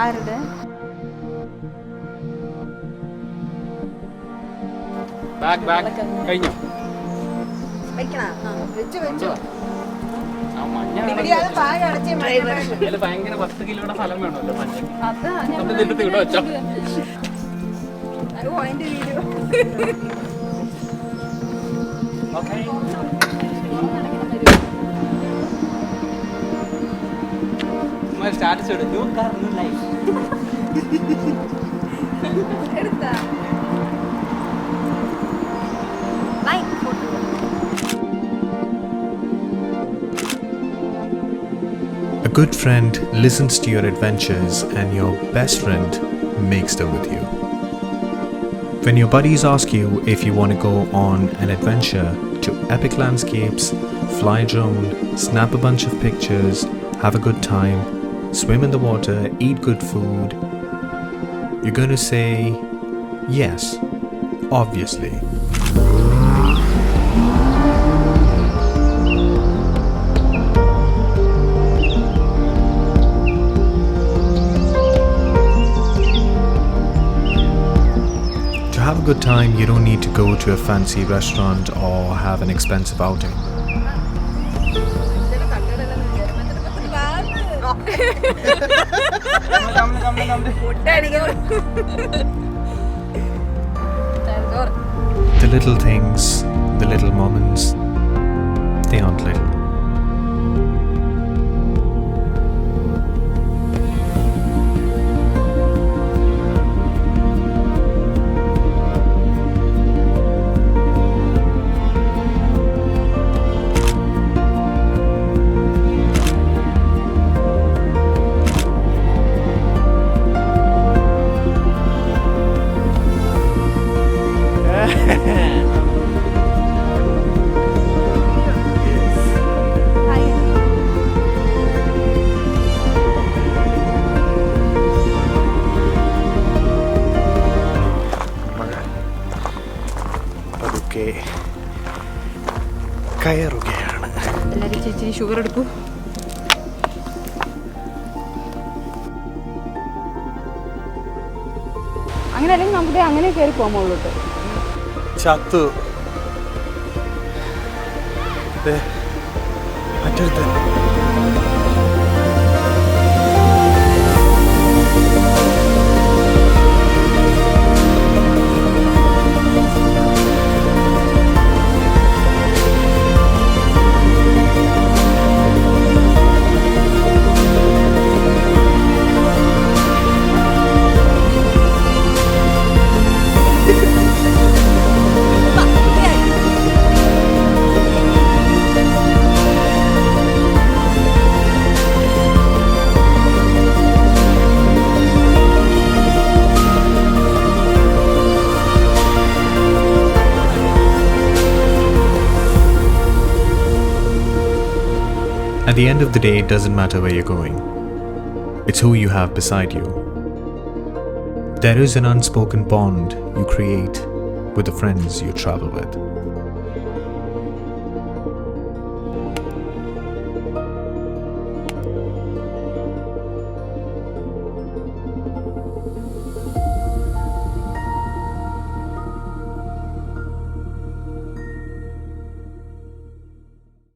ആരുടെ? കഴിഞ്ഞോ? ഭയങ്കര 10 കിലോയുടെ ഫലം വേണമല്ലോ മഞ്ഞ. ഇവിടെ വെച്ചോ. സ്റ്റാറ്റസ് ഇടും. New car new life. A good friend listens to your adventures and your best friend makes them with you. When your buddies ask you if you want to go on an adventure to epic landscapes, fly a drone, snap a bunch of pictures, have a good time, swim in the water, eat good food, you're going to say, yes, obviously. To have a good time, you don't need to go to a fancy restaurant or have an expensive outing. The little things, the little moments, they aren't little. പതുക്കെ കയറുകയാണ്. എല്ലാവരും ചേച്ചി sugar എടുക്കൂ. അങ്ങനെ അല്ലെങ്കിൽ നമുക്ക് അങ്ങനെ കയറി പോകാൻ മുകളിലോട്ട്. ചത്തു മറ്റൊരുത്ത At the end of the day, it doesn't matter where you're going. It's who you have beside you. There is an unspoken bond you create with the friends you travel with.